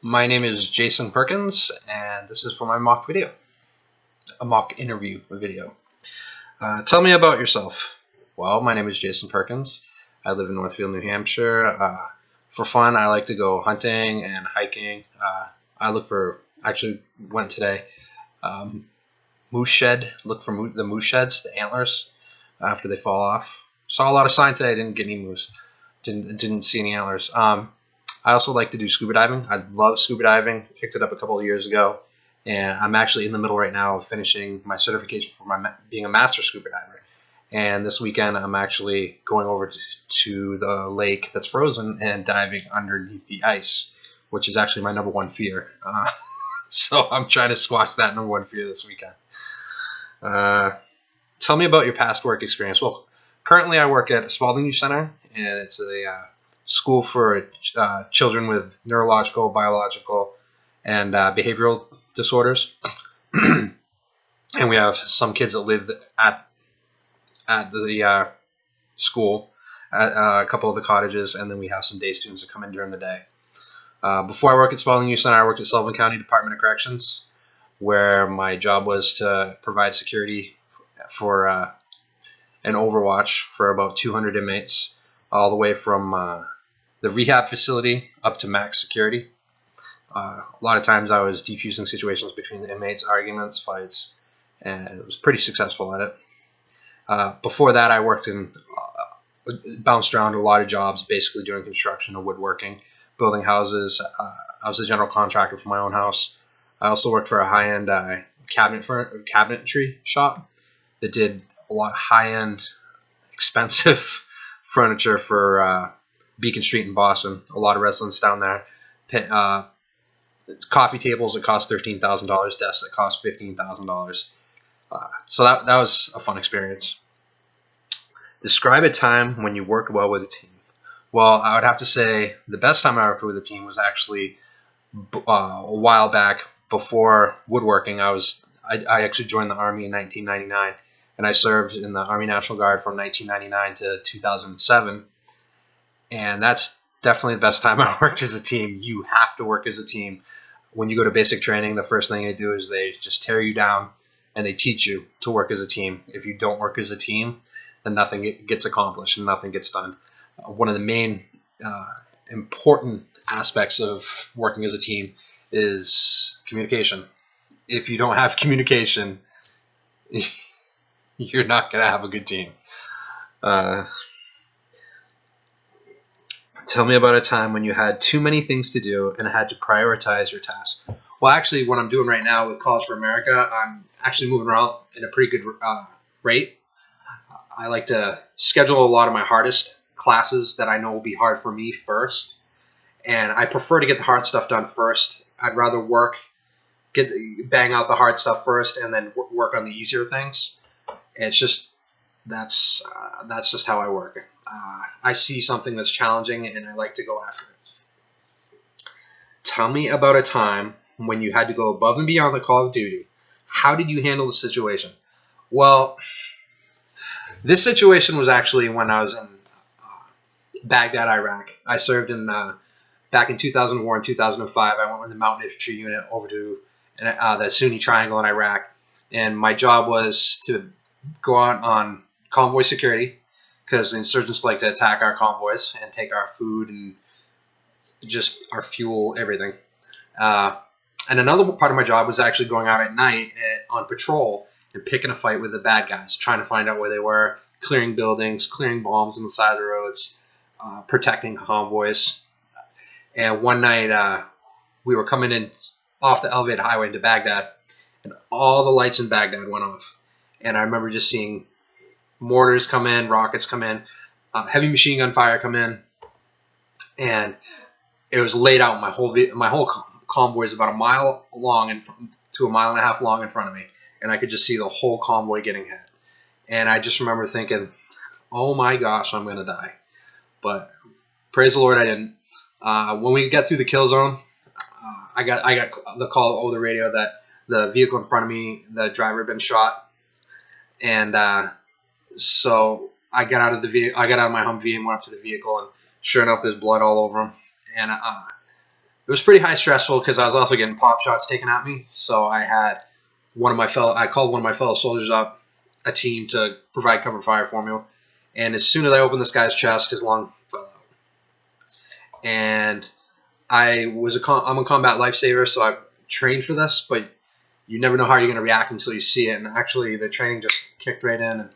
My name is Jason Perkins, and this is for my mock video, a mock interview video. Tell me about yourself. Well, my name is Jason Perkins. I live in Northfield, New Hampshire. For fun, I like to go hunting and hiking. Actually went today, moose shed, look for the moose sheds, the antlers, after they fall off. Saw a lot of sign today, didn't get any moose, didn't see any antlers. I also like to do scuba diving. I love scuba diving. Picked it up a couple of years ago, and I'm actually in the middle right now of finishing my certification for being a master scuba diver. And this weekend, I'm actually going over to the lake that's frozen and diving underneath the ice, which is actually my number one fear. So I'm trying to squash that number one fear this weekend. Tell me about your past work experience. Well, currently I work at Spalding Youth Center, and it's a school for children with neurological, biological, and behavioral disorders. And we have some kids that live at the school, at a couple of the cottages, and then we have some day students that come in during the day. Before I worked at Spalding Youth Center, I worked at Sullivan County Department of Corrections, where my job was to provide security for an overwatch for about 200 inmates, all the way from the rehab facility up to max security. A lot of times I was defusing situations between the inmates, arguments, fights, and it was pretty successful at it. Before that, I worked bounced around a lot of jobs, basically doing construction or woodworking, building houses. I was a general contractor for my own house. I also worked for a high-end cabinetry shop that did a lot of high-end, expensive furniture for Beacon Street in Boston. A lot of residents down there. Coffee tables that cost $13,000, desks that cost $15,000. So that was a fun experience. Describe a time when you worked well with a team. Well, I would have to say the best time I worked with a team was actually a while back before woodworking. I actually joined the Army in 1999, and I served in the Army National Guard from 1999 to 2007. And that's definitely the best time I worked as a team. You have to work as a team. When you go to basic training, the first thing they do is they just tear you down and they teach you to work as a team. If you don't work as a team, then nothing gets accomplished and nothing gets done. One of the main important aspects of working as a team is communication. If you don't have communication, you're not going to have a good team. Tell me about a time when you had too many things to do and had to prioritize your tasks. Well, actually, what I'm doing right now with College for America, I'm actually moving around at a pretty good rate. I like to schedule a lot of my hardest classes that I know will be hard for me first. And I prefer to get the hard stuff done first. I'd rather bang out the hard stuff first and then work on the easier things. It's just, that's just how I work. I see something that's challenging and I like to go after it. Tell me about a time when you had to go above and beyond the call of duty. How did you handle the situation? Well, this situation was actually when I was in Baghdad, Iraq. I served back in 2004 and 2005. I went with the Mountain Infantry Unit over to the Sunni Triangle in Iraq. And my job was to go out on convoy security, because the insurgents like to attack our convoys and take our food and just our fuel, everything. And another part of my job was actually going out at night on patrol and picking a fight with the bad guys, trying to find out where they were, clearing buildings, clearing bombs on the side of the roads, protecting convoys. And one night we were coming in off the elevated highway into Baghdad, and all the lights in Baghdad went off. And I remember just seeing mortars come in, rockets come in, heavy machine gun fire come in, and it was laid out. My whole convoy is about a mile long to a mile and a half long in front of me, and I could just see the whole convoy getting hit. And I just remember thinking, "Oh my gosh, I'm gonna die!" But praise the Lord, I didn't. When we got through the kill zone, I got the call over the radio that the vehicle in front of me, the driver had been shot, and so I got out of my Humvee and went up to the vehicle, and sure enough, there's blood all over him. And It was pretty high stressful because I was also getting pop shots taken at me. So I had I called one of my fellow soldiers up, a team to provide cover fire for me. And as soon as I opened this guy's chest, his lung fell out. And I'm a combat lifesaver, so I've trained for this, but you never know how you're going to react until you see it. And actually, the training just kicked right in, and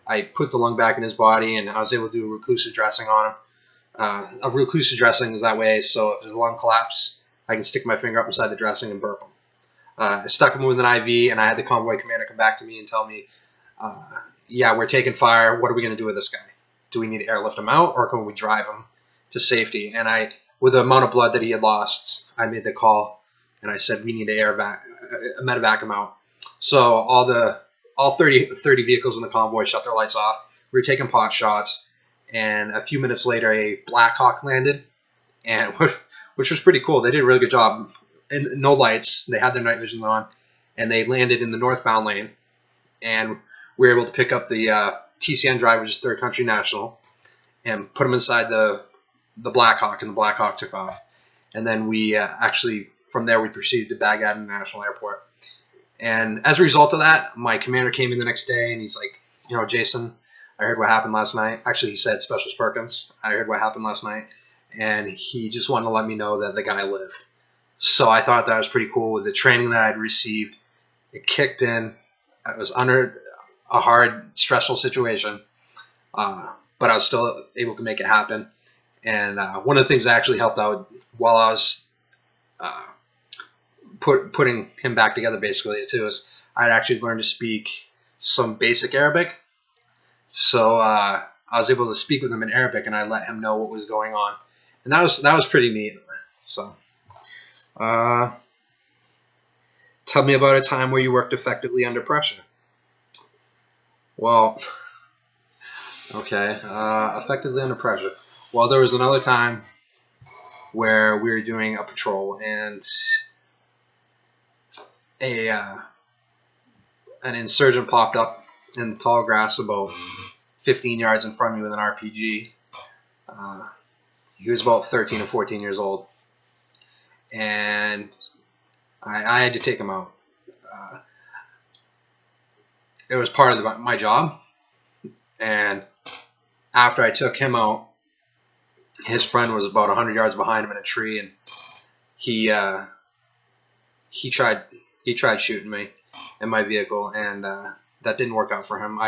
I put the lung back in his body, and I was able to do a reclusive dressing on him. A reclusive dressing is that way, so if his lung collapses, I can stick my finger up inside the dressing and burp him. I stuck him with an IV, and I had the convoy commander come back to me and tell me, yeah, we're taking fire. What are we going to do with this guy? Do we need to airlift him out, or can we drive him to safety? And with the amount of blood that he had lost, I made the call, and I said, we need to medevac him out. So all 30 vehicles in the convoy shut their lights off. We were taking pot shots, and a few minutes later, a Black Hawk landed, and which was pretty cool. They did a really good job. And no lights. They had their night vision on, and they landed in the northbound lane. And we were able to pick up the TCN driver, which is Third Country National, and put him inside the Black Hawk, and the Black Hawk took off. And then we from there, we proceeded to Baghdad International Airport. And as a result of that, my commander came in the next day, and he's like, Jason, I heard what happened last night. Actually, he said Specialist Perkins. I heard what happened last night. And he just wanted to let me know that the guy lived. So I thought that was pretty cool with the training that I'd received. It kicked in. I was under a hard, stressful situation, but I was still able to make it happen. And one of the things that actually helped out while I was putting him back together, basically, too, is I'd actually learned to speak some basic Arabic. So I was able to speak with him in Arabic, and I let him know what was going on. And that was pretty neat. So. Tell me about a time where you worked effectively under pressure. Well, okay, effectively under pressure. Well, there was another time where we were doing a patrol, and an insurgent popped up in the tall grass about 15 yards in front of me with an RPG. He was about 13 or 14 years old. And I had to take him out. It was part of my job. And after I took him out, his friend was about 100 yards behind him in a tree, and he tried shooting me in my vehicle, and that didn't work out for him.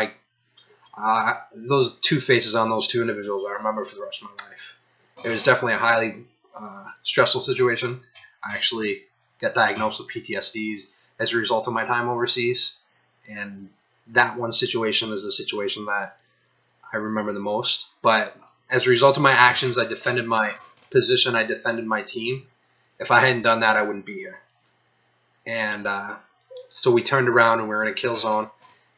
Those two faces on those two individuals I remember for the rest of my life. It was definitely a highly stressful situation. I actually got diagnosed with PTSD as a result of my time overseas, and that one situation is the situation that I remember the most. But as a result of my actions, I defended my position, I defended my team. If I hadn't done that, I wouldn't be here. And so we turned around, and we were in a kill zone,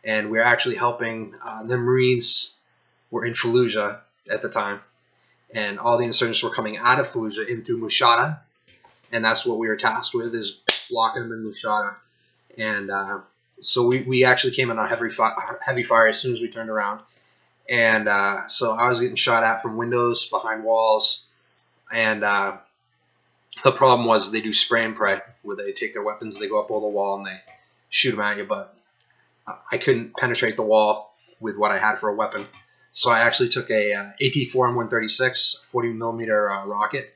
and we were actually helping the Marines were in Fallujah at the time. And all the insurgents were coming out of Fallujah in through Mushada, and that's what we were tasked with, is blocking them in Mushada. And so we actually came in on heavy fire as soon as we turned around. And so I was getting shot at from windows, behind walls, and the problem was they do spray and pray, where they take their weapons, they go up over the wall, and they shoot them at you. But I couldn't penetrate the wall with what I had for a weapon. So I actually took a AT-4M136 40mm rocket,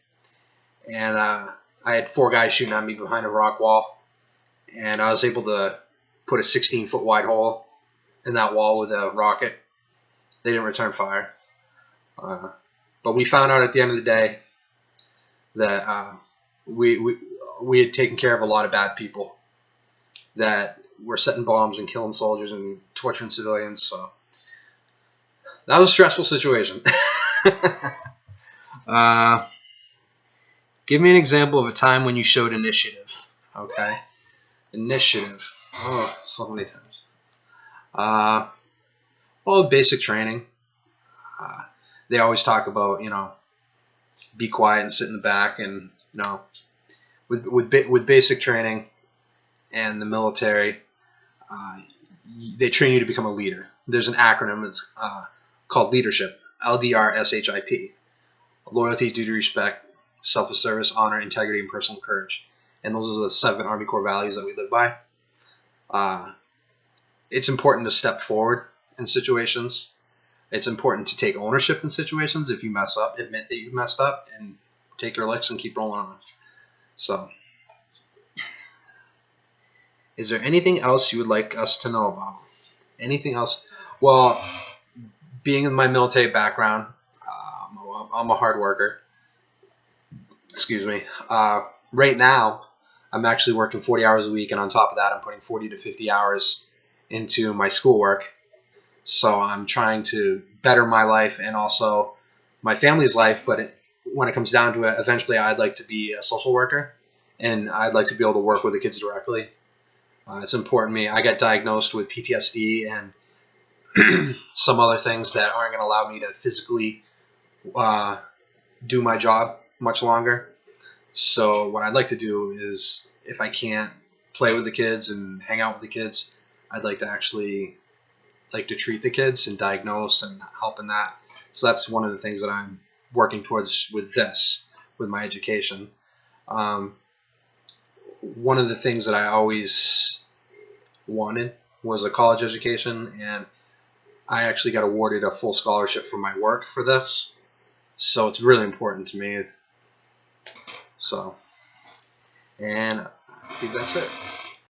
and I had 4 guys shooting at me behind a rock wall, and I was able to put a 16-foot wide hole in that wall with a rocket. They didn't return fire, but we found out at the end of the day that we had taken care of a lot of bad people that were setting bombs and killing soldiers and torturing civilians. So that was a stressful situation. Give me an example of a time when you showed initiative. Okay. Initiative. Oh, so many times. Well, basic training. They always talk about, be quiet and sit in the back. And, with basic training and the military, they train you to become a leader. There's an acronym. It's called leadership. LDRSHIP. Loyalty, duty, respect, selfless service, honor, integrity, and personal courage. And those are the 7 Army Corps values that we live by. It's important to step forward in situations. It's important to take ownership in situations. If you mess up, admit that you messed up and take your licks and keep rolling on. So, is there anything else you would like us to know about? Anything else? Well, being in my military background, I'm a hard worker. Excuse me. Right now, I'm actually working 40 hours a week, and on top of that, I'm putting 40 to 50 hours into my schoolwork. So I'm trying to better my life and also my family's life. But when it comes down to it, eventually I'd like to be a social worker, and I'd like to be able to work with the kids directly. It's important to me. I got diagnosed with PTSD and some other things that aren't going to allow me to physically do my job much longer. So what I'd like to do is, if I can't play with the kids and hang out with the kids, I'd like to actually treat the kids and diagnose and help in that. So that's one of the things that I'm working towards with my education. One of the things that I always wanted was a college education, and I actually got awarded a full scholarship for my work for this. So it's really important to me. So, and I think that's it.